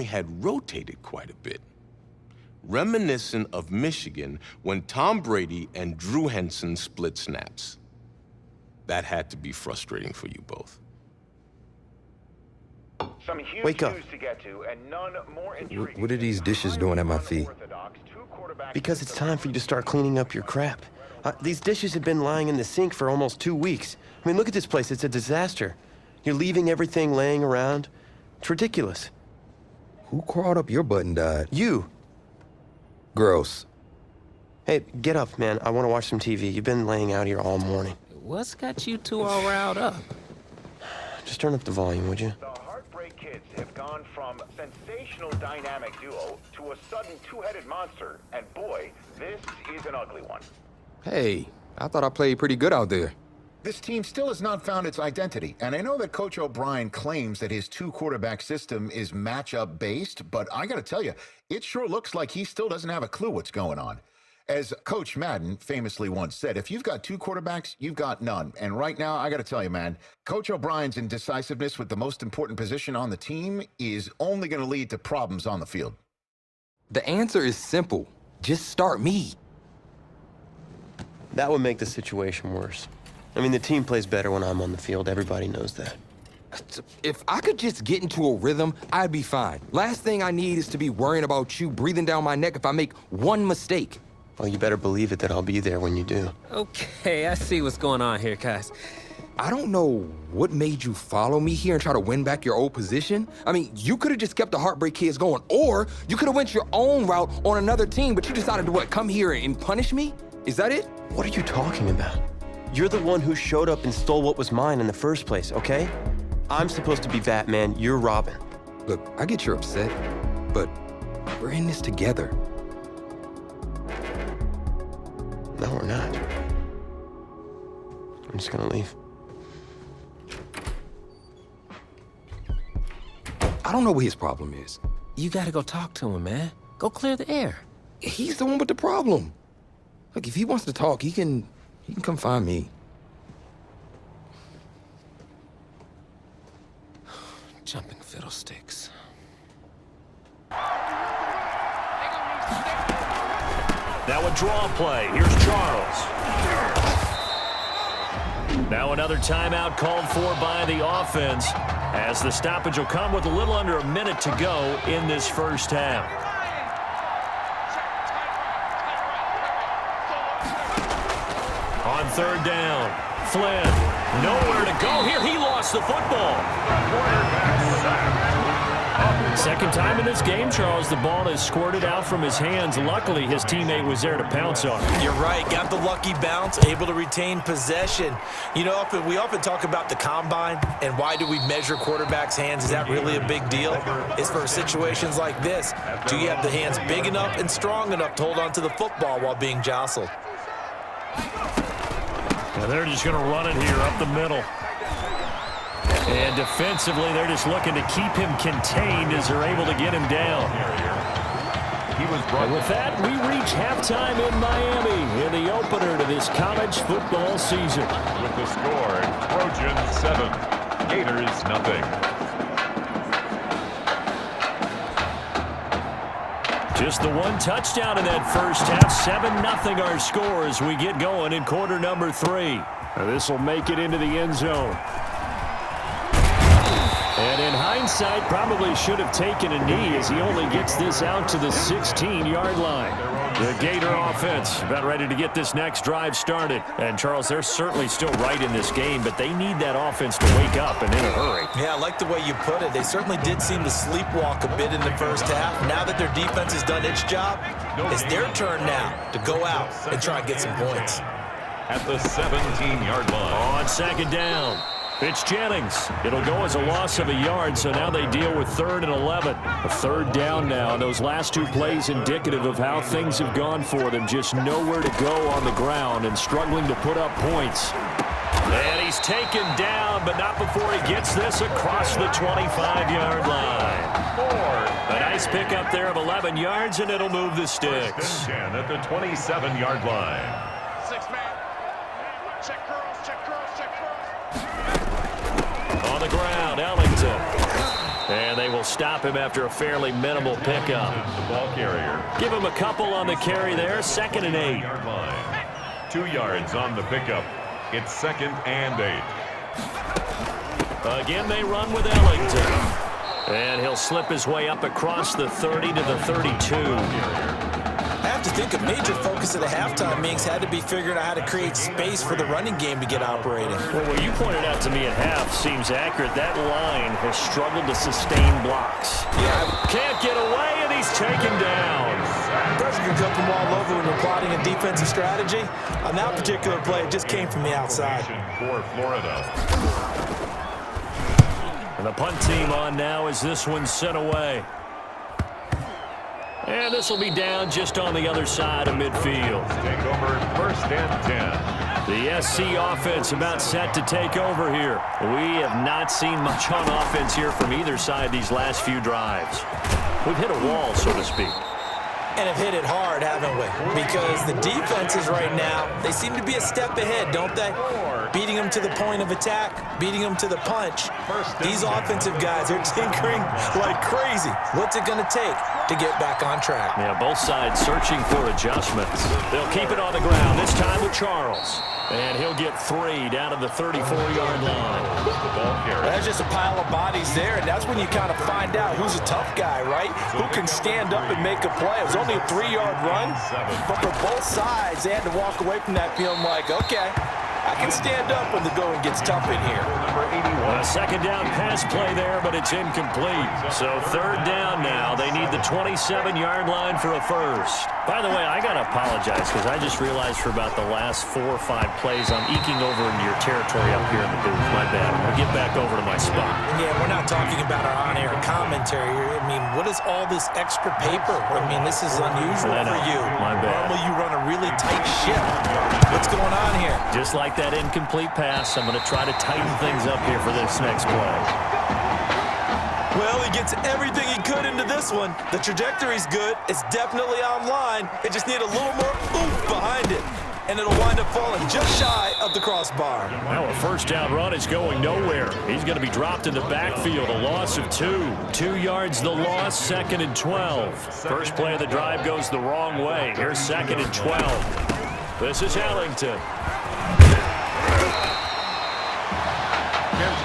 had rotated quite a bit, reminiscent of Michigan when Tom Brady and Drew Henson split snaps. That had to be frustrating for you both. Some huge Wake up. news to get to, and none more intriguing. What are these dishes doing at my feet? Because it's time for you to start cleaning up your crap. These dishes have been lying in the sink for almost 2 weeks. I mean, look at this place. It's a disaster. You're leaving everything laying around. It's ridiculous. Who crawled up your butt and died? You. Gross. Hey, get up, man. I want to watch some TV. You've been laying out here all morning. What's got you two all riled up? Just turn up the volume, would you? The Heartbreak Kids have gone from sensational dynamic duo to a sudden two-headed monster, and boy, this is an ugly one. Hey, I thought I played pretty good out there. This team still has not found its identity, and I know that Coach O'Brien claims that his two-quarterback system is matchup-based, but I gotta tell you, it sure looks like he still doesn't have a clue what's going on. As Coach Madden famously once said, if you've got two quarterbacks, you've got none. And right now, I gotta tell you, man, Coach O'Brien's indecisiveness with the most important position on the team is only gonna lead to problems on the field. The answer is simple. Just start me. That would make the situation worse. I mean, the team plays better when I'm on the field. Everybody knows that. If I could just get into a rhythm, I'd be fine. Last thing I need is to be worrying about you breathing down my neck if I make one mistake. Well, you better believe it that I'll be there when you do. Okay, I see what's going on here, guys. I don't know what made you follow me here and try to win back your old position. I mean, you could have just kept the Heartbreak Kids going, or you could have went your own route on another team, but you decided to what, come here and punish me? Is that it? What are you talking about? You're the one who showed up and stole what was mine in the first place, okay? I'm supposed to be Batman, you're Robin. Look, I get you're upset, but we're in this together. No, we're not. I'm just gonna leave. I don't know what his problem is. You gotta go talk to him, man. Go clear the air. He's the one with the problem. Look, if he wants to talk, he can come find me. Jumping fiddlesticks. Now a draw play. Here's Charles. Now another timeout called for by the offense, as the stoppage will come with a little under a minute to go in this first half. On third down, Flynn, nowhere to go here. He lost the football. Second time in this game, Charles, the ball is squirted out from his hands. Luckily, his teammate was there to pounce on it. You're right. Got the lucky bounce, able to retain possession. You know, we often talk about the combine and why do we measure quarterbacks' hands. Is that really a big deal? It's for situations like this. Do you have the hands big enough and strong enough to hold on to the football while being jostled? Now they're just going to run it here up the middle. And defensively, they're just looking to keep him contained as they're able to get him down. And with that, we reach halftime in Miami in the opener to this college football season. With the score, Trojans 7, Gators nothing. Just the one touchdown in that first half. 7-0 our score as we get going in quarter number 3. This will make it into the end zone. And in hindsight, probably should have taken a knee as he only gets this out to the 16-yard line. The Gator offense about ready to get this next drive started. And, Charles, they're certainly still right in this game, but they need that offense to wake up and in a hurry. Yeah, I like the way you put it. They certainly did seem to sleepwalk a bit in the first half. Now that their defense has done its job, it's their turn now to go out and try and get some points. At the 17-yard line. On second down, it's Jennings. It'll go as a loss of a yard, so now they deal with 3rd and 11. A third down now, and those last 2 plays indicative of how things have gone for them. Just nowhere to go on the ground and struggling to put up points. And he's taken down, but not before he gets this across the 25-yard line. A nice pickup there of 11 yards, and it'll move the sticks. 10 at the 27-yard line. 6-man. Check curls, check curls, check curls. On the ground, Ellington. And they will stop him after a fairly minimal pickup. The ball carrier. Give him a couple on the carry there. 2nd and 8. Yard line. 2 yards on the pickup. It's 2nd and 8. Again, they run with Ellington. And he'll slip his way up across the 30 to the 32. I have to think a major focus of the halftime meetings had to be figuring out how to create space for the running game to get operating. Well, what you pointed out to me at half seems accurate. That line has struggled to sustain blocks. Yeah, Can't get away, and he's taken down. pressure can come from all over when you're plotting a defensive strategy. On that particular play, it just came from the outside. For Florida. And the punt team on now as this one's sent away. And this will be down just on the other side of midfield. Take over 1st and 10. The SC offense about set to take over here. We have not seen much on offense here from either side these last few drives. We've hit a wall, so to speak. And have hit it hard, haven't we? Because the defenses right now, they seem to be a step ahead, don't they? Beating them to the point of attack, beating them to the punch. These offensive guys are tinkering like crazy. What's it going to take to get back on track? Yeah, both sides searching for adjustments. They'll keep it on the ground, this time with Charles. And he'll get 3 down to the 34-yard line. That's just a pile of bodies there, and that's when you kind of find out who's a tough guy, right? Who can stand up and make a play. It was only a 3-yard run, but for both sides, they had to walk away from that feeling like, okay, I can stand up when the going gets tough in here. A 2nd down pass play there, but it's incomplete. So 3rd down now. They need the 27-yard line for a first. By the way, I got to apologize because I just realized for about the last 4 or 5 plays, I'm eking over into your territory up here in the booth. My bad. I'll get back over to my spot. Yeah, we're not talking about our on-air commentary here. I mean, what is all this extra paper? I mean, this is unusual for you. My bad. Normally you run a really tight ship. What's going on here? Just like that incomplete pass, I'm going to try to tighten things up here for this next play. Well, he gets everything he could into this one. The trajectory's good. It's definitely online. It just need a little more oomph behind it. And it'll wind up falling just shy of the crossbar. Now a 1st down run is going nowhere. He's going to be dropped in the backfield. A loss of 2. 2 yards the loss, 2nd and 12. First play of the drive goes the wrong way. Here's 2nd and 12. This is Ellington.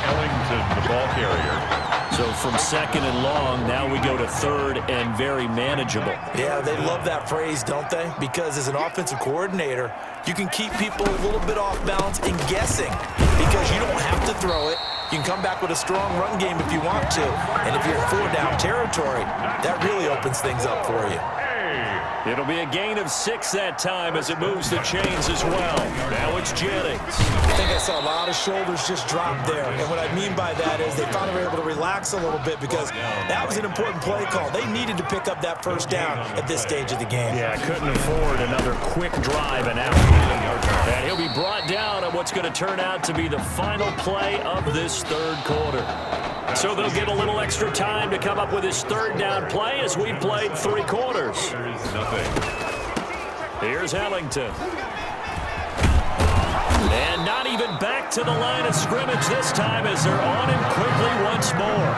Ellington, the ball carrier. So from 2nd and long, now we go to 3rd and very manageable. Yeah, they love that phrase, don't they? Because as an offensive coordinator, you can keep people a little bit off balance and guessing because you don't have to throw it. You can come back with a strong run game if you want to. And if you're in 4-down territory, that really opens things up for you. It'll be a gain of 6 that time as it moves the chains as well. Now it's Jennings. I think I saw a lot of shoulders just drop there. And what I mean by that is they finally were able to relax a little bit because that was an important play call. They needed to pick up that 1st down at this stage of the game. Yeah, couldn't afford another quick drive and out. And he'll be brought down on what's going to turn out to be the final play of this 3rd quarter. So they'll get a little extra time to come up with his 3rd down play as we've played 3 quarters. Here's Ellington. And not even back to the line of scrimmage this time as they're on him quickly once more.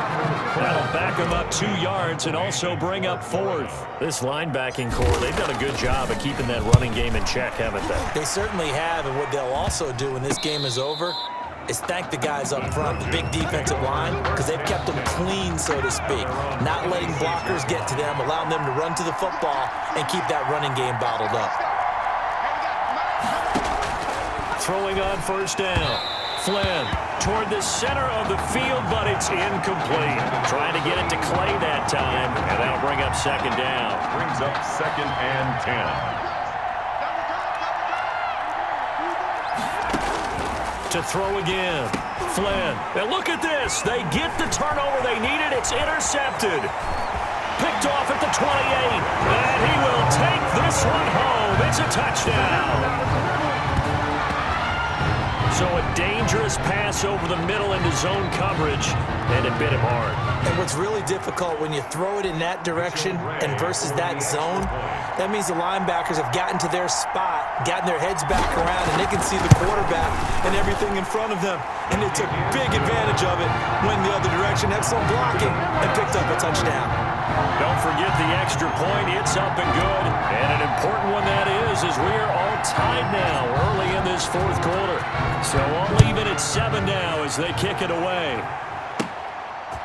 That'll back him up 2 yards and also bring up 4th. This linebacking core, they've done a good job of keeping that running game in check, haven't they? They certainly have, and what they'll also do when this game is over is thank the guys up front, the big defensive line, because they've kept them clean, so to speak. Not letting blockers get to them, allowing them to run to the football and keep that running game bottled up. Throwing on 1st down. Flynn toward the center of the field, but it's incomplete. Trying to get it to Clay that time, and that'll bring up 2nd down. Brings up 2nd and 10. To throw again. Flynn. And look at this. They get the turnover they needed. It's intercepted. Picked off at the 28. And he will take this one home. It's a touchdown. So a dangerous pass over the middle into zone coverage, and it bit him hard. And what's really difficult when you throw it in that direction and versus that zone, that means the linebackers have gotten to their spot, gotten their heads back around, and they can see the quarterback and everything in front of them. And they took big advantage of it, went the other direction, excellent blocking, and picked up a touchdown. Don't forget the extra point. It's up and good. And an important one that is we are all tied now early in this fourth quarter. So all even at 7 now as they kick it away.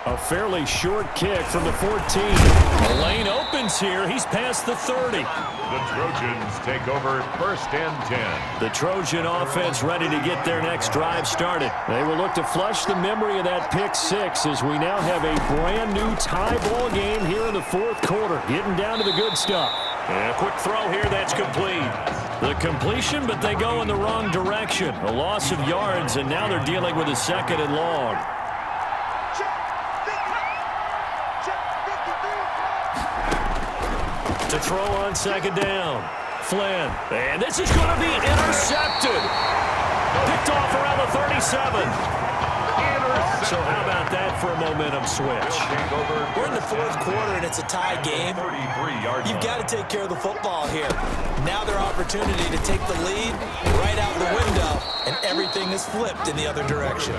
A fairly short kick from the 14. The lane opens here. He's past the 30. The Trojans take over 1st and 10. The Trojan offense ready to get their next drive started. They will look to flush the memory of that pick 6 as we now have a brand new tie ball game here in the fourth quarter. Getting down to the good stuff. And a quick throw here that's complete. The completion, but they go in the wrong direction. A loss of yards, and now they're dealing with a 2nd and long. To throw on 2nd down. Flynn. And this is going to be intercepted. Picked off around the 37. So how about that for a momentum switch? We're in the fourth quarter, and it's a tie game. You've got to take care of the football here. Now their opportunity to take the lead right out the window, and everything is flipped in the other direction.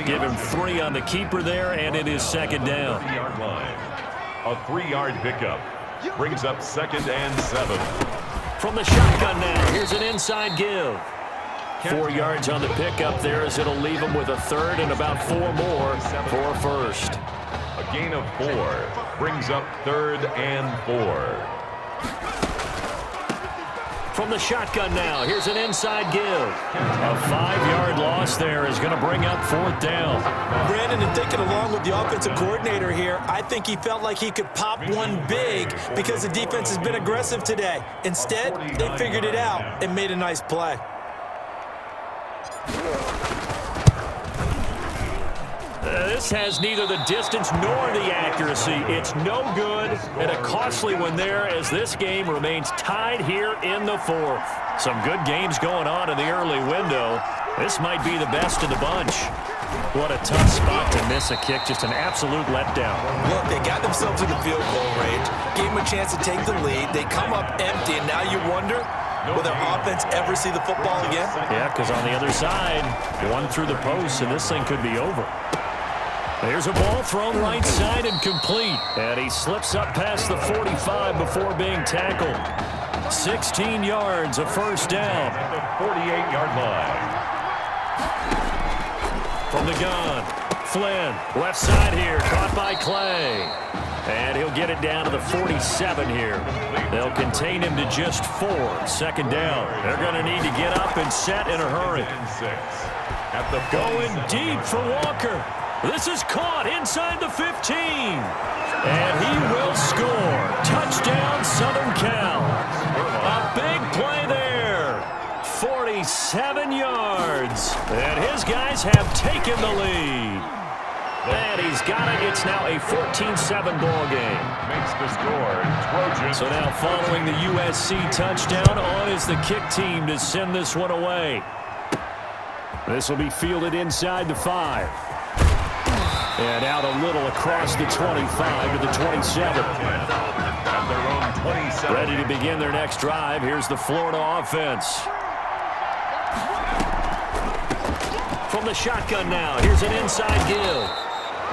Give him 3 on the keeper there, and it is 2nd down. A 3-yard pickup brings up 2nd and 7. From the shotgun now, here's an inside give. 4 yards on the pickup there as it'll leave him with a 3rd and about 4 more for a 1st. A gain of 4 brings up 3rd and 4. From the shotgun now, here's an inside give. A 5-yard loss there is going to bring up 4th down. Brandon, and thinking along with the offensive coordinator here, I think he felt like he could pop one big because the defense has been aggressive today. Instead, they figured it out and made a nice play. This has neither the distance nor the accuracy. It's no good, and a costly one there as this game remains tied here in the 4th. Some good games going on in the early window. This might be the best of the bunch. What a tough spot to miss a kick. Just an absolute letdown. Look, they got themselves in the field goal range, gave them a chance to take the lead. They come up empty, and now you wonder, will their offense ever see the football again? Yeah, because on the other side, one through the post, and this thing could be over. There's a ball thrown right side and complete. And he slips up past the 45 before being tackled. 16 yards, a 1st down. At the 48-yard line. From the gun, Flynn, left side here, caught by Clay. And he'll get it down to the 47 here. They'll contain him to just 4, 2nd down. They're going to need to get up and set in a hurry. At the going deep for Walker. This is caught inside the 15. And he will score. Touchdown, Southern Cal. A big play there. 47 yards. And his guys have taken the lead. And he's got it. It's now a 14-7 ball game. Makes the score. Trojans. So now following the USC touchdown, on is the kick team to send this one away. This will be fielded inside the 5. And out a little across the 25 to the 27. At their own 27. Ready to begin their next drive. Here's the Florida offense. From the shotgun now, here's an inside give.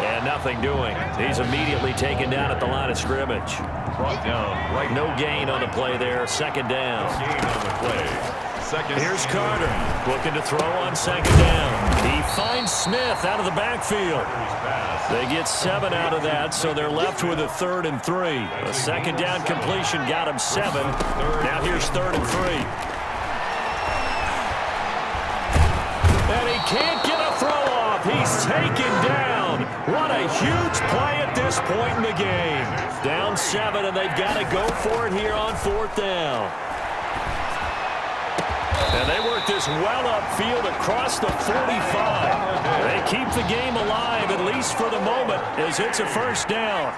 And nothing doing. He's immediately taken down at the line of scrimmage. Brought down right. No gain on the play there. 2nd down. Gain on the play. Here's Carter looking to throw on 2nd down. He finds Smith out of the backfield. They get 7 out of that, so they're left with a 3rd and 3. A 2nd down completion got him 7. Now here's 3rd and 3. And he can't get a throw off. He's taken down. What a huge play at this point in the game. Down 7, and they've got to go for it here on 4th down. And they work this well upfield across the 45. They keep the game alive, at least for the moment, as it's a 1st down.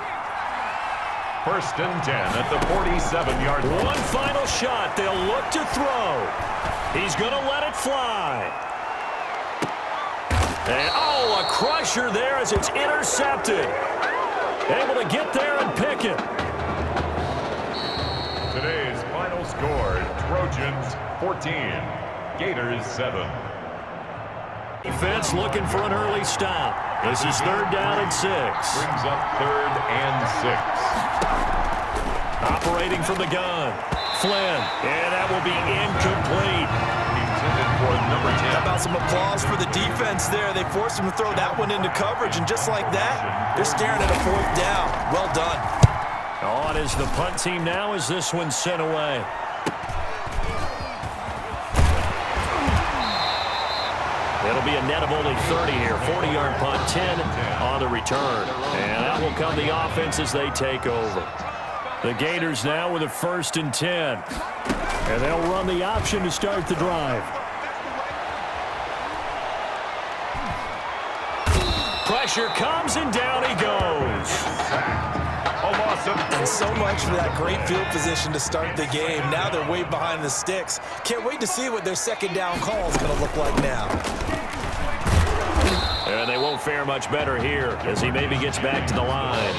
1st and 10 at the 47-yard line. One final shot. They'll look to throw. He's going to let it fly. And, oh, a crusher there as it's intercepted. Able to get there and pick it. Today's final score, Trojans 14, Gators 7. Defense looking for an early stop. This is 3rd down and 6. Brings up 3rd and 6. Operating from the gun. Flynn, and that will be incomplete. Intended for number 10. How about some applause for the defense there? They forced him to throw that one into coverage, and just like that, they're staring at a 4th down. Well done. On is the punt team now as this one's sent away. It'll be a net of only 30 here. 40-yard punt, 10 on the return. And that will come the offense as they take over. The Gators now with a 1st and 10. And they'll run the option to start the drive. Pressure comes and down he goes. And so much for that great field position to start the game. Now they're way behind the sticks. Can't wait to see what their 2nd down call is going to look like now. And they won't fare much better here as he maybe gets back to the line.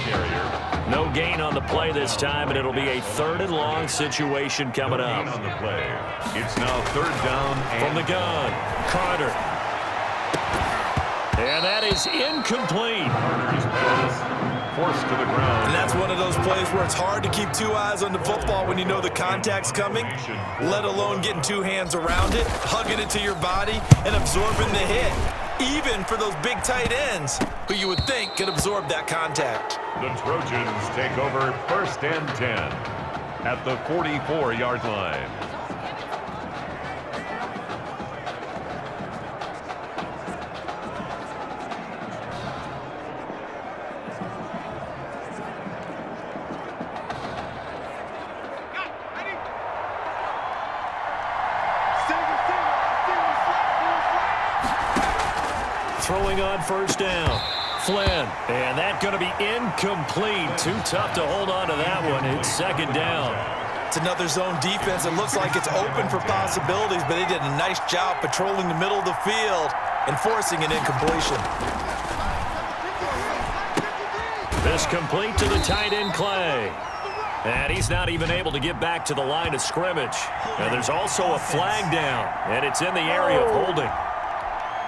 No gain on the play this time, and it'll be a 3rd and long situation coming up. On the play. It's now 3rd down and from the gun, Carter. And that is incomplete. Carter's pass forced to the ground. And that's one of those plays where it's hard to keep 2 eyes on the football when you know the contact's coming, let alone getting 2 hands around it, hugging it to your body, and absorbing the hit. Even for those big tight ends who you would think could absorb that contact. The Trojans take over 1st and 10 at the 44-yard line. Throwing on 1st down. Flynn, and that's going to be incomplete. Too tough to hold on to that one. It's 2nd down. It's another zone defense. It looks like it's open for possibilities, but they did a nice job patrolling the middle of the field and forcing an incompletion. This complete to the tight end, Clay. And he's not even able to get back to the line of scrimmage. And there's also a flag down, and it's in the area of holding.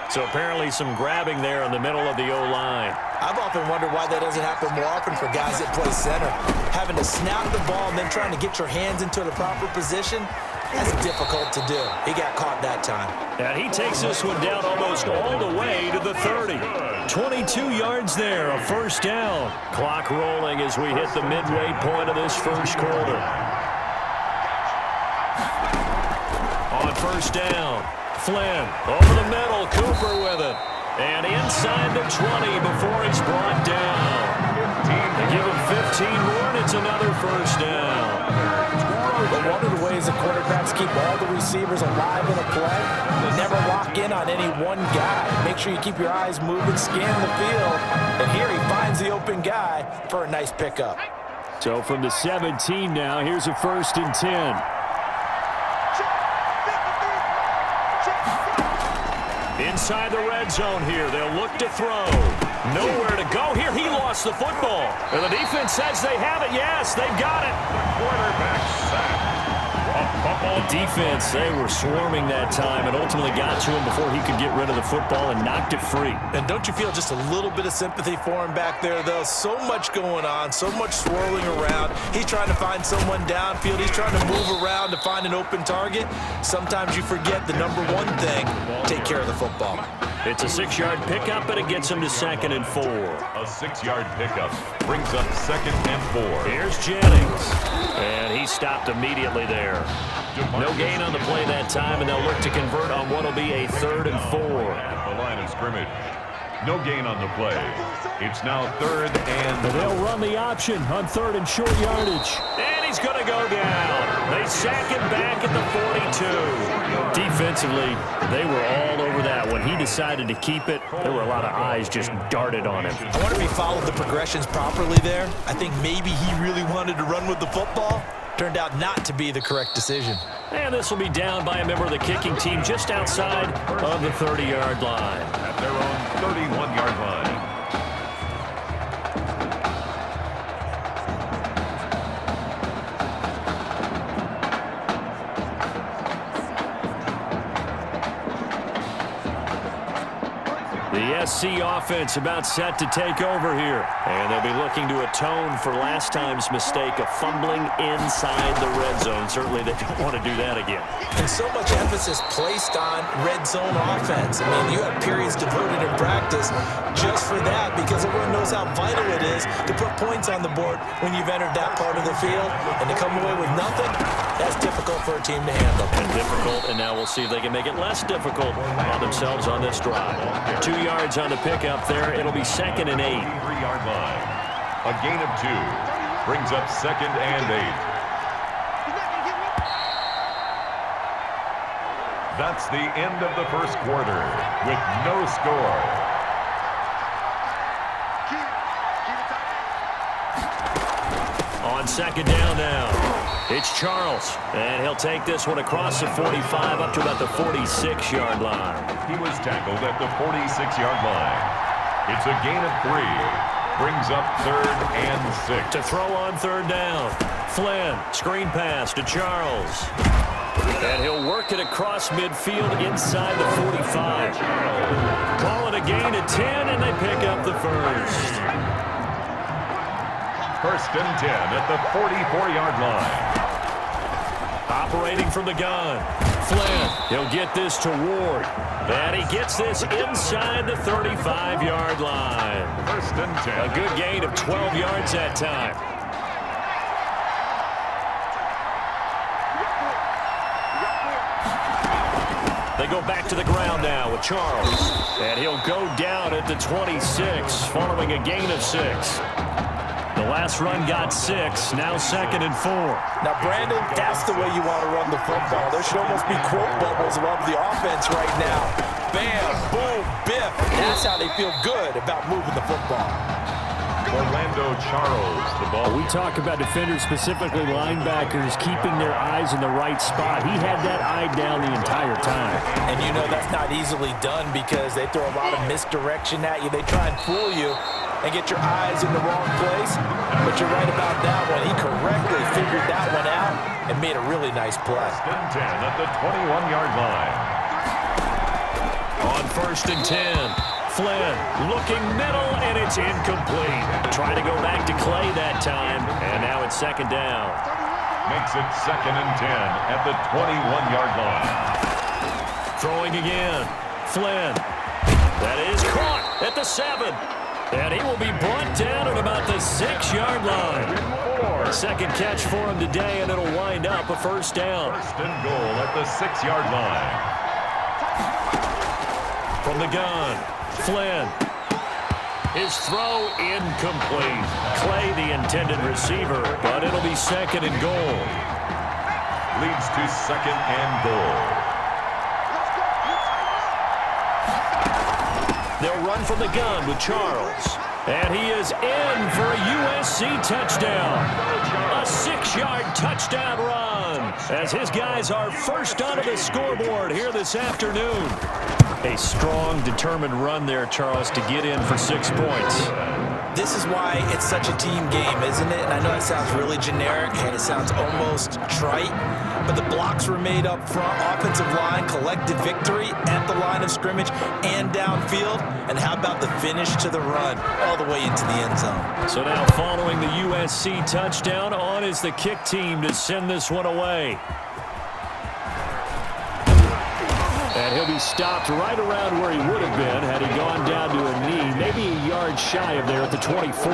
So apparently some grabbing there in the middle of the O-line. I've often wondered why that doesn't happen more often for guys that play center. Having to snap the ball and then trying to get your hands into the proper position, that's difficult to do. He got caught that time. And he takes this one down almost all the way to the 30. 22 yards there, a 1st down. Clock rolling as we hit the midway point of this 1st quarter. On 1st down. Flynn over the middle, Cooper with it. And inside the 20 before he's brought down. They give him 15 more, and it's another 1st down. But one of the ways the quarterbacks keep all the receivers alive in a play, never lock in on any one guy. Make sure you keep your eyes moving, scan the field. And here he finds the open guy for a nice pickup. So from the 17 now, here's a 1st and 10. Inside the red zone here. They'll look to throw. Nowhere to go here. He lost the football. And the defense says they have it. Yes, they've got it. Quarterback sack. The defense, they were swarming that time and ultimately got to him before he could get rid of the football and knocked it free. And don't you feel just a little bit of sympathy for him back there, though? So much going on, so much swirling around. He's trying to find someone downfield. He's trying to move around to find an open target. Sometimes you forget the number one thing, take care of the football. It's a 6-yard pickup, and it gets him to 2nd and 4. A 6-yard pickup brings up 2nd and 4. Here's Jennings, and he stopped immediately there. No gain on the play that time, and they'll look to convert on what will be a 3rd and 4. At the line of scrimmage. No gain on the play. It's now 3rd and... They'll run the option on 3rd and short yardage. And he's going to go down. They sack him back at the 42. Defensively, they were all over that. When he decided to keep it, there were a lot of eyes just darted on him. I wonder if he followed the progressions properly there. I think maybe he really wanted to run with the football. Turned out not to be the correct decision. And this will be down by a member of the kicking team just outside of the 30-yard line. At their own 31-yard line. The SC offense about set to take over here. And they'll be looking to atone for last time's mistake of fumbling inside the red zone. Certainly they don't want to do that again. And so much emphasis placed on red zone offense. I mean, you have periods devoted in practice just for that because everyone knows how vital it is to put points on the board when you've entered that part of the field. And to come away with nothing, that's difficult for a team to handle. And difficult, and now we'll see if they can make it less difficult on themselves on this drive. 2 yards on the pickup there. It'll be 2nd and 8. 3-yard line. A gain of 2 brings up 2nd and 8. That's the end of the first quarter with no score. On 2nd down now, it's Charles, and he'll take this one across the 45 up to about the 46-yard line. He was tackled at the 46-yard line. It's a gain of 3. Brings up 3rd and 6. To throw on 3rd down, Flynn, screen pass to Charles. And he'll work it across midfield inside the 45. Call it a gain of 10, and they pick up the first. 1st and 10 at the 44-yard line. Operating from the gun, Flynn, he'll get this to Ward. And he gets this inside the 35-yard line. 1st and 10. A good gain of 12 yards that time. They go back to the ground now with Charles. And he'll go down at the 26 following a gain of 6. The last run got 6, now 2nd and 4. Now, Brandon, that's the way you want to run the football. There should almost be quote bubbles above the offense right now. Bam, boom, biff. That's how they feel good about moving the football. Orlando Charles, the ball. We talk about defenders, specifically linebackers, keeping their eyes in the right spot. He had that eye down the entire time. And you know that's not easily done because they throw a lot of misdirection at you. They try and fool you and get your eyes in the wrong place. But you're right about that one. He correctly figured that one out and made a really nice play. 1st and 10 at the 21-yard line. On 1st and 10. Flynn looking middle, and it's incomplete. Trying to go back to Clay that time, and now it's 2nd down. Makes it 2nd and 10 at the 21-yard line. Throwing again. Flynn. That is caught at the 7. And he will be brought down at about the 6-yard line. 2nd catch for him today, and it'll wind up a 1st down. 1st and goal at the 6-yard line. From the gun. Flynn. His throw incomplete. Clay the intended receiver, but it'll be 2nd and goal. Leads to 2nd and goal. They'll run from the gun with Charles. And he is in for a USC touchdown. A 6-yard touchdown run as his guys are first onto the scoreboard here this afternoon. A strong, determined run there, Charles, to get in for 6 points. This is why it's such a team game, isn't it? And I know it sounds really generic and it sounds almost trite, but the blocks were made up front, offensive line, collective victory at the line of scrimmage and downfield. And how about the finish to the run all the way into the end zone? So now following the USC touchdown, on is the kick team to send this one away. And he'll be stopped right around where he would have been had he gone down to a knee, maybe a yard shy of there at the 24.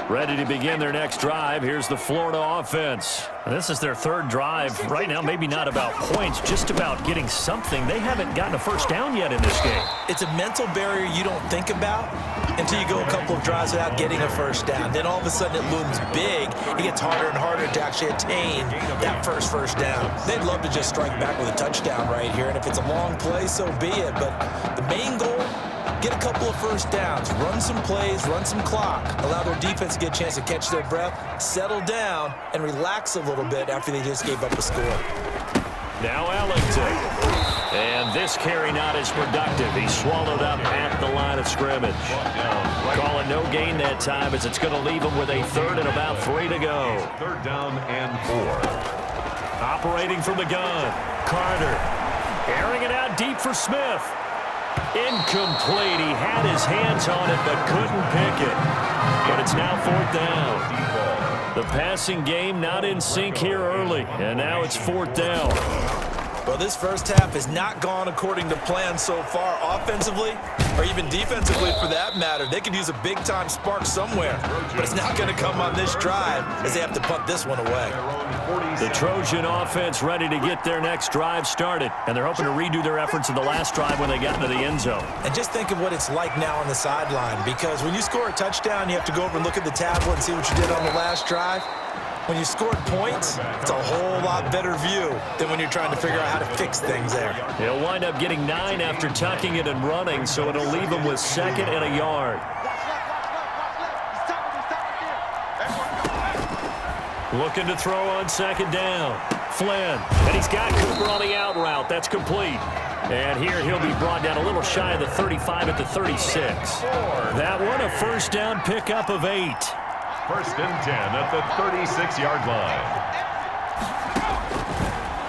Ready to begin their next drive. Here's the Florida offense. This is their 3rd drive. Right now, maybe not about points, just about getting something. They haven't gotten a 1st down yet in this game. It's a mental barrier you don't think about until you go a couple of drives without getting a 1st down. Then all of a sudden it looms big. It gets harder and harder to actually attain that first down. They'd love to just strike back with a touchdown right here. And if it's a long play, so be it. But the main goal, get a couple of first downs, run some plays, run some clock, allow their defense to get a chance to catch their breath, settle down, and relax a little bit after they just gave up a score. Now Ellington. And this carry not as productive. He's swallowed up at the line of scrimmage. Calling no gain that time as it's going to leave him with a 3rd and about 3 to go. 3rd down and 4. Operating from the gun. Carter. Airing it out deep for Smith. Incomplete. He had his hands on it but couldn't pick it. But it's now 4th down. The passing game not in sync here early. And now it's 4th down. Well, this first half has not gone according to plan so far offensively, or even defensively for that matter. They could use a big-time spark somewhere, but it's not going to come on this drive as they have to punt this one away. The Trojan offense ready to get their next drive started, and they're hoping to redo their efforts in the last drive when they got into the end zone. And just think of what it's like now on the sideline, because when you score a touchdown, you have to go over and look at the tablet and see what you did on the last drive. When you scored points, it's a whole lot better view than when you're trying to figure out how to fix things there. He'll wind up getting 9 after tucking it and running, so it'll leave him with 2nd and a yard. Looking to throw on 2nd down. Flynn, and he's got Cooper on the out route. That's complete. And here he'll be brought down a little shy of the 35 at the 36. That one a 1st down pickup of 8. 1st and 10 at the 36-yard line.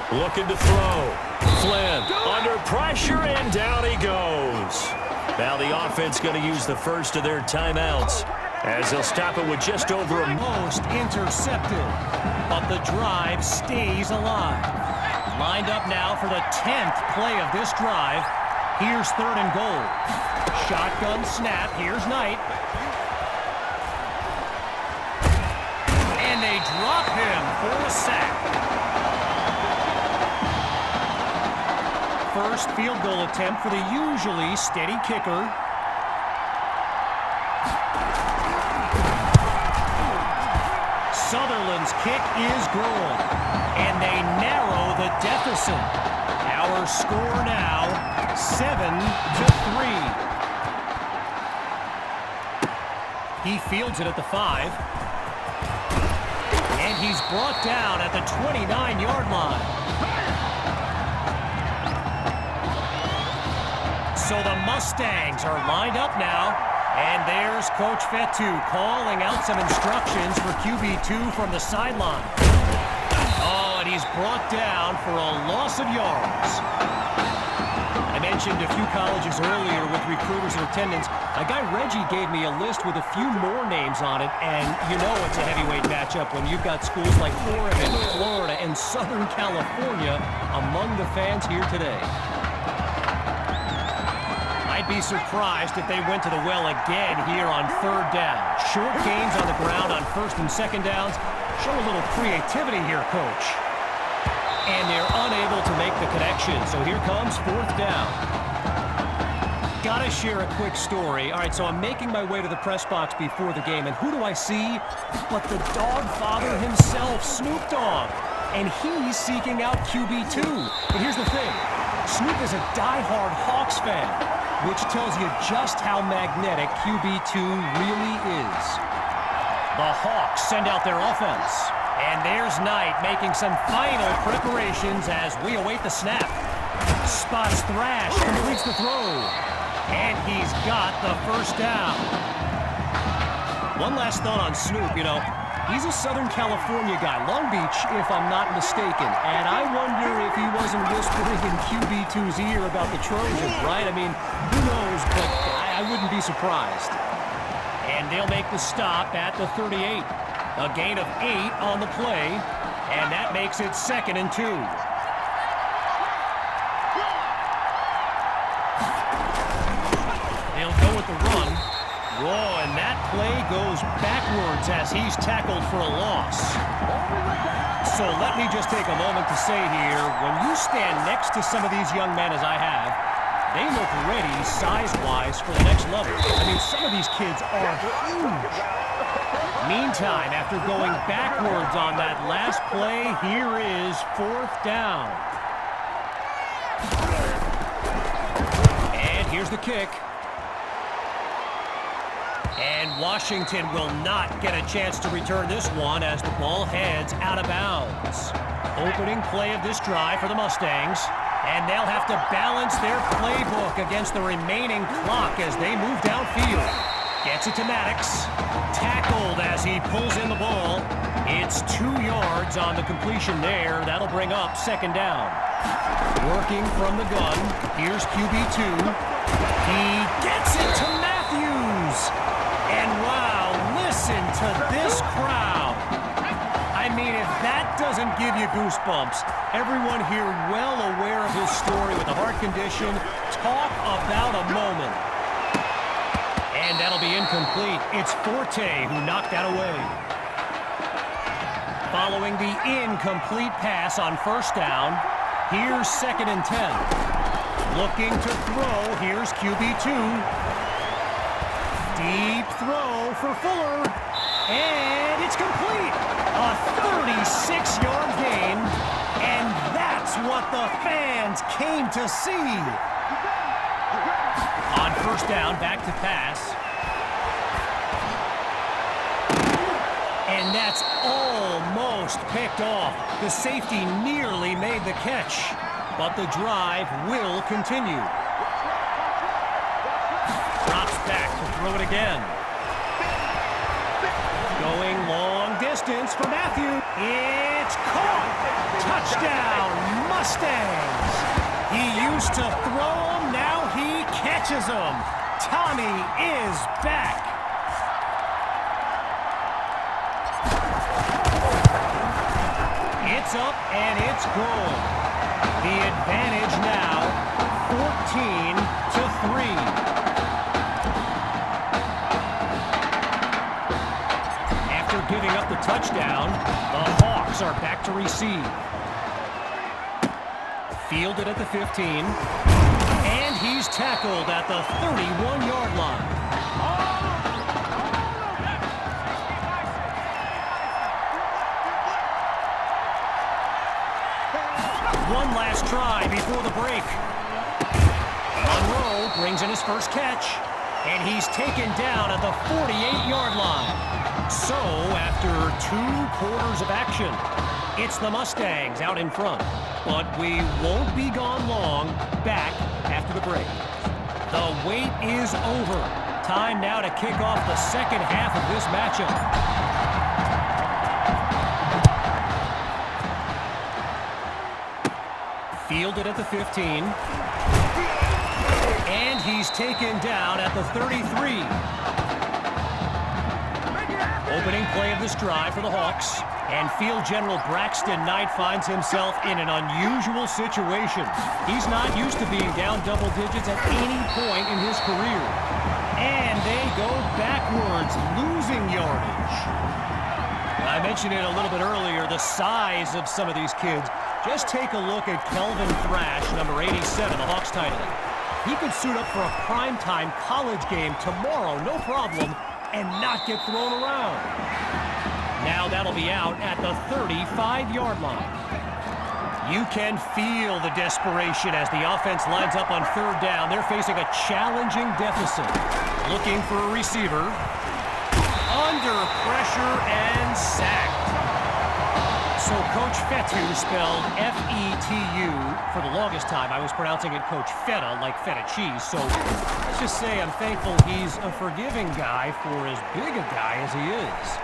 Looking to throw. Flynn under pressure, and down he goes. Now the offense going to use the first of their timeouts as they'll stop it with just over a Most intercepted, but the drive stays alive. Lined up now for the 10th play of this drive. Here's 3rd and goal. Shotgun snap. Here's Knight. And they drop him for a sack. First field goal attempt for the usually steady kicker. Sutherland's kick is good, and they narrow the deficit. Our score now, 7-3. He fields it at the 5. And he's brought down at the 29-yard line. So the Mustangs are lined up now. And there's Coach Fetu calling out some instructions for QB2 from the sideline. Oh, and he's brought down for a loss of yards. I mentioned a few colleges earlier with recruiters in attendance. A guy, Reggie, gave me a list with a few more names on it, and you know it's a heavyweight matchup when you've got schools like Oregon, Florida, and Southern California among the fans here today. I'd be surprised if they went to the well again here on 3rd down. Short gains on the ground on 1st and 2nd downs. Show a little creativity here, Coach. And they're unable to make the connection, so here comes 4th down. Gotta share a quick story. All right, so I'm making my way to the press box before the game, and who do I see but the dog father himself, Snoop Dogg. And he's seeking out QB2. But here's the thing. Snoop is a diehard Hawks fan, which tells you just how magnetic QB2 really is. The Hawks send out their offense. And there's Knight making some final preparations as we await the snap. Spots Thrash, completes the throw. And he's got the 1st down. One last thought on Snoop, you know. He's a Southern California guy, Long Beach, if I'm not mistaken. And I wonder if he wasn't whispering in QB2's ear about the Trojans, right? I mean, who knows, but I wouldn't be surprised. And they'll make the stop at the 38. A gain of 8 on the play, and that makes it 2nd and 2. They'll go with the run. Whoa, and that play goes backwards as he's tackled for a loss. So let me just take a moment to say here, when you stand next to some of these young men as I have, they look ready size-wise for the next level. I mean, some of these kids are huge. Meantime, after going backwards on that last play, here is 4th down. And here's the kick. And Washington will not get a chance to return this one as the ball heads out of bounds. Opening play of this drive for the Mustangs. And they'll have to balance their playbook against the remaining clock as they move downfield. Gets it to Maddox. Tackled as he pulls in the ball. It's 2 yards on the completion there. That'll bring up second down. Working from the gun. Here's QB2. He gets it to Matthews. And wow, listen to this crowd. I mean, if that doesn't give you goosebumps, everyone here well aware of his story with a heart condition. Talk about a moment. And that'll be incomplete. It's Forte who knocked that away. Following the incomplete pass on first down, here's 2nd and 10. Looking to throw, here's QB2. Deep throw for Fuller. And it's complete. A 36-yard gain. And that's what the fans came to see. On first down, back to pass. And that's almost picked off. The safety nearly made the catch, but the drive will continue. Drops back to throw it again. Going long distance for Matthew. It's caught. Touchdown, Mustangs. He used to throw them, now he catches them. Tommy is back. It's up and it's goal. The advantage now, 14-3. After giving up the touchdown, the Hawks are back to receive. Fielded at the 15. And he's tackled at the 31-yard line. One last try before the break. Monroe brings in his first catch, and he's taken down at the 48-yard line. So, after 2 quarters of action, it's the Mustangs out in front. But we won't be gone long. Back after the break. The wait is over. Time now to kick off the second half of this matchup. Fielded at the 15. And he's taken down at the 33. Opening play of this drive for the Hawks. And field general Braxton Knight finds himself in an unusual situation. He's not used to being down double digits at any point in his career. And they go backwards, losing yardage. I mentioned it a little bit earlier, the size of some of these kids. Just take a look at Kelvin Thrash, number 87, the Hawks tight end. He could suit up for a primetime college game tomorrow, no problem, and not get thrown around. Now that'll be out at the 35-yard line. You can feel the desperation as the offense lines up on third down. They're facing a challenging deficit. Looking for a receiver. Under pressure and sacked. So Coach Fetu, spelled F-E-T-U, for the longest time I was pronouncing it Coach Feta, like feta cheese. So let's just say I'm thankful he's a forgiving guy for as big a guy as he is.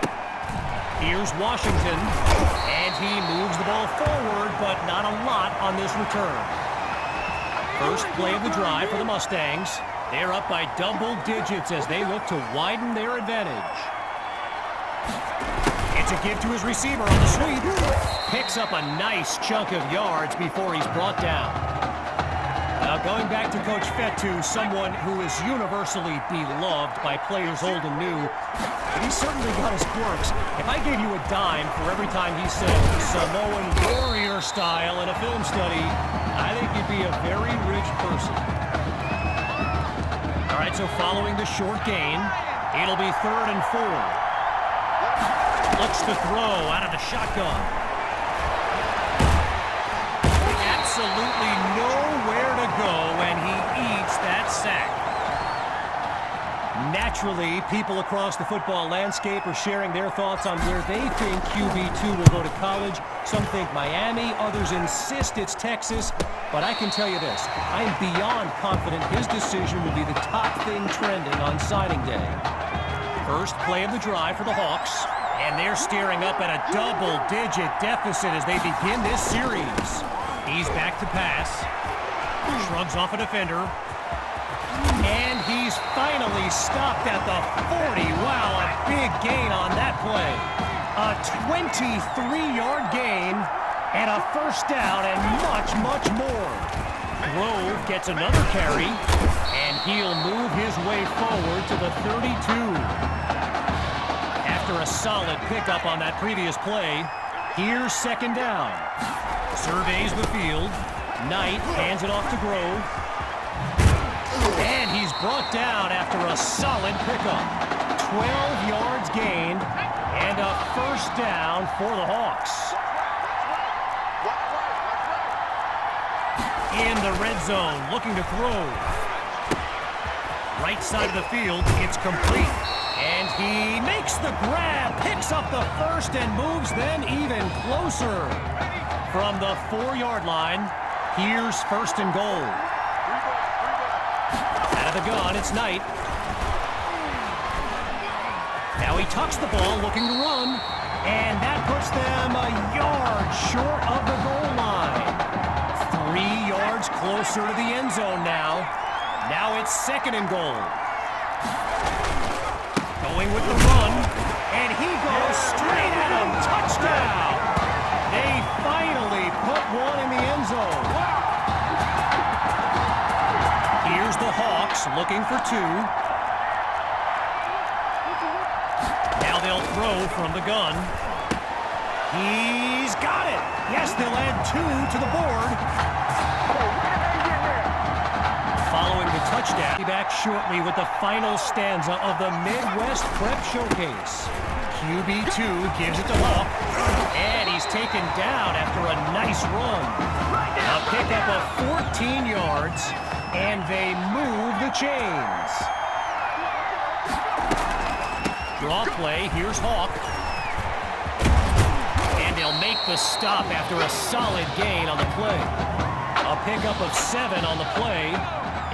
Here's Washington, and he moves the ball forward, but not a lot on this return. First play of the drive for the Mustangs. They're up by double digits as they look to widen their advantage. It's a give to his receiver on the sweep. Picks up a nice chunk of yards before he's brought down. Now going back to Coach Fetu, someone who is universally beloved by players old and new. He's certainly got his quirks. If I gave you a dime for every time he said Samoan warrior style in a film study, I think you'd be a very rich person. All right, so following the short gain, it'll be 3rd and 4. Looks to throw out of the shotgun. Absolutely nowhere to go, and he eats that sack. Naturally, people across the football landscape are sharing their thoughts on where they think QB2 will go to college. Some think Miami, others insist it's Texas. But I can tell you this, I'm beyond confident his decision will be the top thing trending on signing day. First play of the drive for the Hawks, and they're staring up at a double-digit deficit as they begin this series. He's back to pass, shrugs off a defender, and he's finally stopped at the 40. Wow, a big gain on that play. A 23-yard gain and a first down and much, much more. Grove gets another carry, and he'll move his way forward to the 32. After a solid pickup on that previous play, here's second down. Surveys the field. Knight hands it off to Grove. And he's brought down after a solid pickup. 12 yards gained and a first down for the Hawks. In the red zone, looking to throw. Right side of the field, it's complete. And he makes the grab, picks up the first and moves them even closer. From the 4-yard line, here's first and goal. Out of the gun, it's Knight. Now he tucks the ball, looking to run. And that puts them a yard short of the goal line. 3 yards closer to the end zone now. Now it's second and goal. Going with the run. And he goes straight at him. Touchdown. They finally put one in the end zone. Here's the Hawks looking for 2. Now they'll throw from the gun. He's got it. Yes, they'll add 2 to the board. Following the touchdown, be back shortly with the final stanza of the Midwest Prep Showcase. QB2 gives it to Hawk, and he's taken down after a nice run. A pickup of 14 yards, and they move the chains. Draw play, here's Hawk. And they'll make the stop after a solid gain on the play. A pickup of 7 on the play,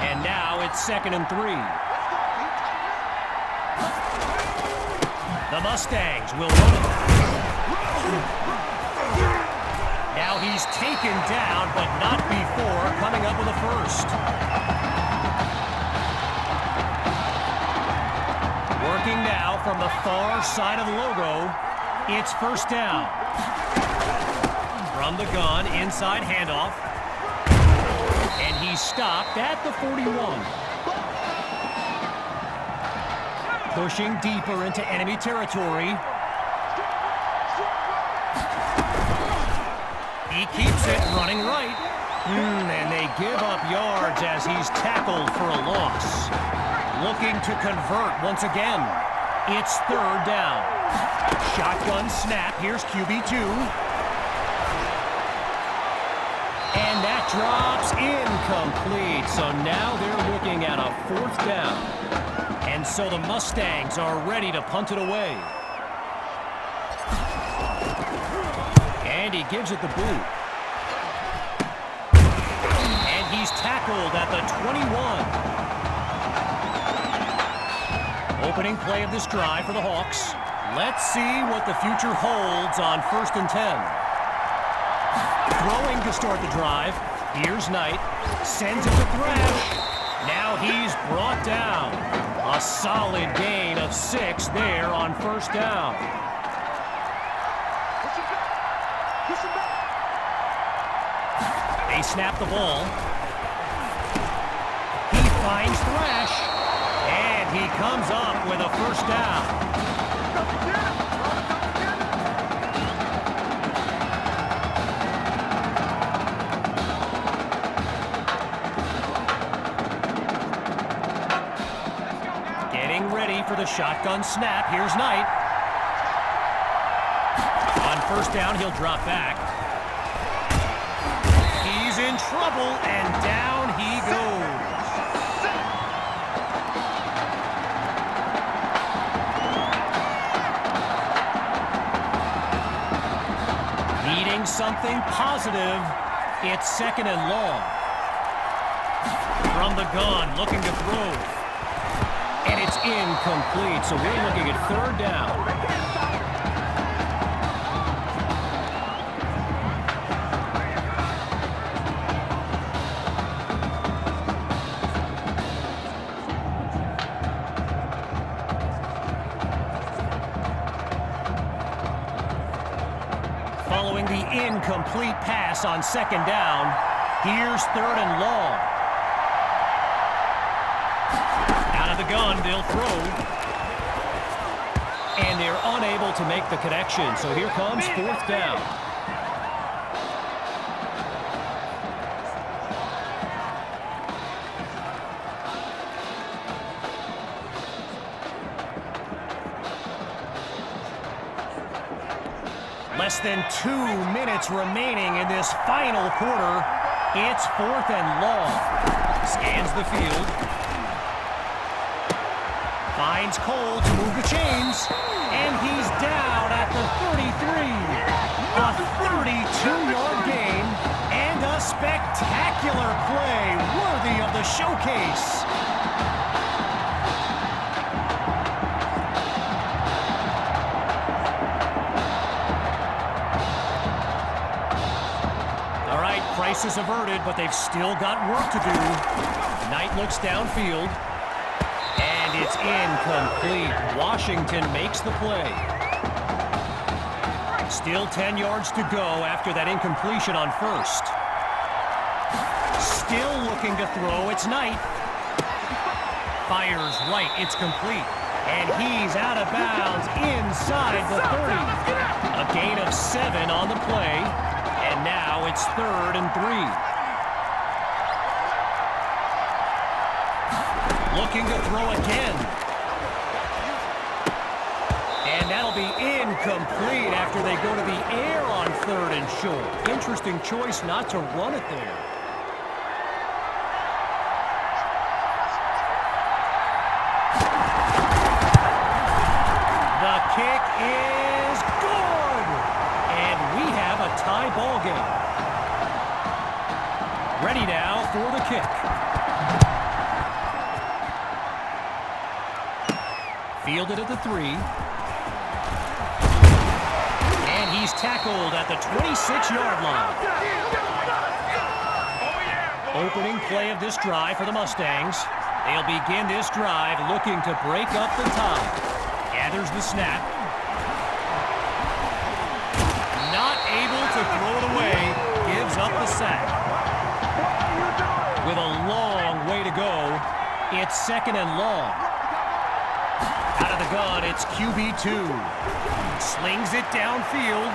and now it's second and 3. The Mustangs will run it. Now he's taken down, but not before coming up with a first. Working now from the far side of the logo, it's first down. From the gun, inside handoff. And he's stopped at the 41. Pushing deeper into enemy territory. He keeps it running right. And they give up yards as he's tackled for a loss. Looking to convert once again. It's third down. Shotgun snap. Here's QB2. And that drops incomplete. So now they're looking at a fourth down. And so the Mustangs are ready to punt it away. And he gives it the boot. And he's tackled at the 21. Opening play of this drive for the Hawks. Let's see what the future holds on 1st and 10. Throwing to start the drive. Here's Knight. Sends it to Thrash. Now he's brought down. A solid gain of 6 there on first down. They snap the ball. He finds Thrash. And he comes up with a first down. For the shotgun snap. Here's Knight. On first down, he'll drop back. He's in trouble, and down he goes. something positive. It's 2nd and long. From the gun, looking to throw. And it's incomplete, so we're looking at 3rd down. Following the incomplete pass on 2nd down, here's 3rd and long. Out of the gun, they'll throw. And they're unable to make the connection, so here comes 4th down. Less than 2 minutes remaining in this final quarter. It's 4th and long. Scans the field. Finds Cole to move the chains. And he's down at the 33. A 32-yard gain. And a spectacular play worthy of the showcase. Crisis averted, but they've still got work to do. Knight looks downfield, and it's incomplete. Washington makes the play. Still 10 yards to go after that incompletion on 1st. Still looking to throw, it's Knight. Fires right, it's complete. And he's out of bounds inside the 30. A gain of 7 on the play. And now it's 3rd and 3. Looking to throw again. And that'll be incomplete after they go to the air on 3rd and short. Interesting choice not to run it there. The kick is good. And we have a tie ball game. Ready now for the kick. Fielded at the 3. And he's tackled at the 26-yard line. Opening play of this drive for the Mustangs. They'll begin this drive looking to break up the tie. Gathers the snap. To throw it away, gives up the sack. With a long way to go, it's 2nd and long. Out of the gun, it's QB2. Slings it downfield.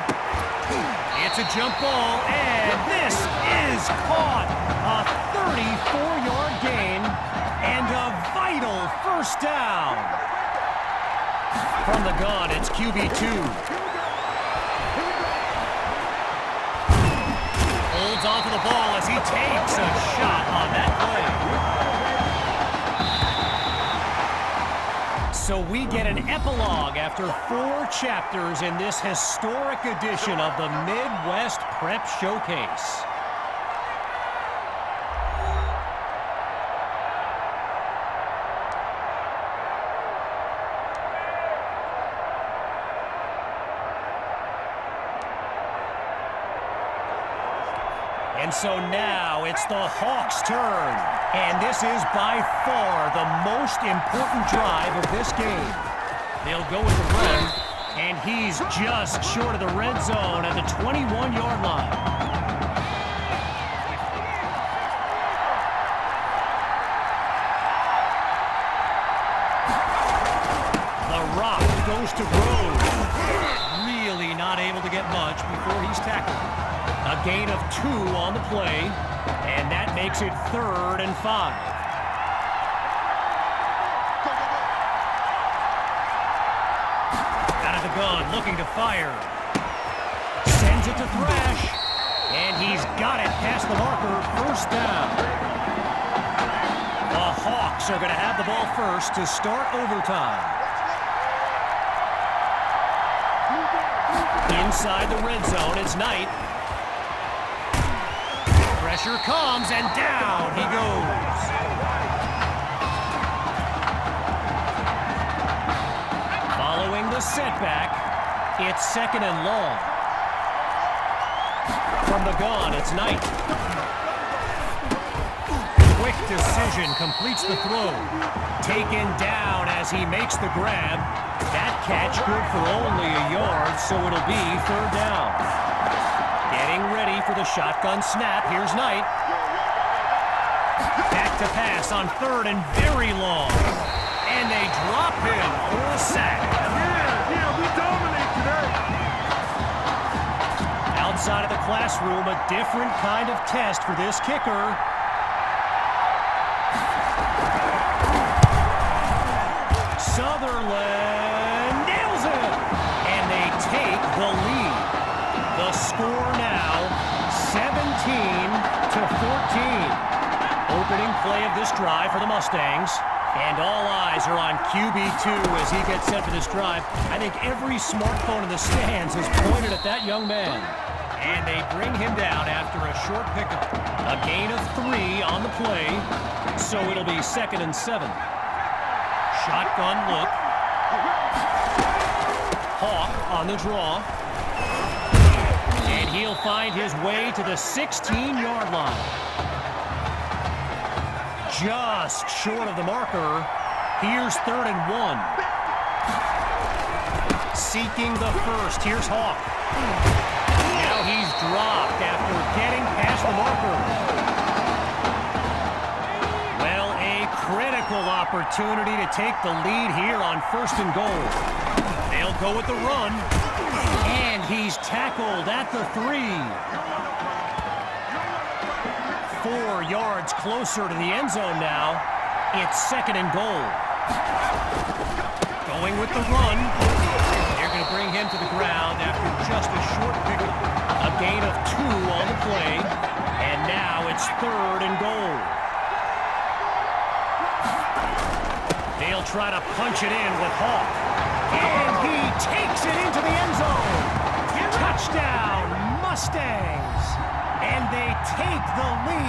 It's a jump ball, and this is caught. A 34-yard gain and a vital 1st down. From the gun, it's QB2. Holds onto the ball as he takes a shot on that play. So we get an epilogue after 4 chapters in this historic edition of the Midwest Prep Showcase. And so now it's the Hawks' turn. And this is by far the most important drive of this game. They'll go with the run, and he's just short of the red zone at the 21-yard line. The Rock goes to Rose. Really not able to get much before he's tackled. A gain of 2 on the play, and that makes it 3rd and 5. Out of the gun, looking to fire. Sends it to Thrash, and he's got it past the marker, 1st down. The Hawks are going to have the ball first to start overtime. Inside the red zone, it's Knight. Pressure comes, and down he goes. Following the setback, it's 2nd and long. From the gun, it's Knight. Quick decision, completes the throw. Taken down as he makes the grab. That catch good for only a yard, so it'll be 3rd down. Getting ready for the shotgun snap. Here's Knight. Back to pass on 3rd and very long. And they drop him for a sack. Yeah, we dominate today. Outside of the classroom, a different kind of test for this kicker. Sutherland nails it! And they take the lead. The score now, 17-14. Opening play of this drive for the Mustangs. And all eyes are on QB2 as he gets set for this drive. I think every smartphone in the stands is pointed at that young man. And they bring him down after a short pickup. A gain of 3 on the play, so it'll be 2nd and 7. Shotgun look. Hawk on the draw. And he'll find his way to the 16-yard line. Just short of the marker. Here's 3rd and 1. Seeking the first. Here's Hawk. Now he's dropped after getting past the marker. Well, a critical opportunity to take the lead here on 1st and goal. They'll go with the run. And he's tackled at the 3. 4 yards closer to the end zone now. It's 2nd and goal. Going with the run. They're going to bring him to the ground after just a short pickup. A gain of 2 on the play. And now it's 3rd and goal. They'll try to punch it in with Hawk. And he takes it into the end zone. Touchdown, Mustangs! And they take the lead.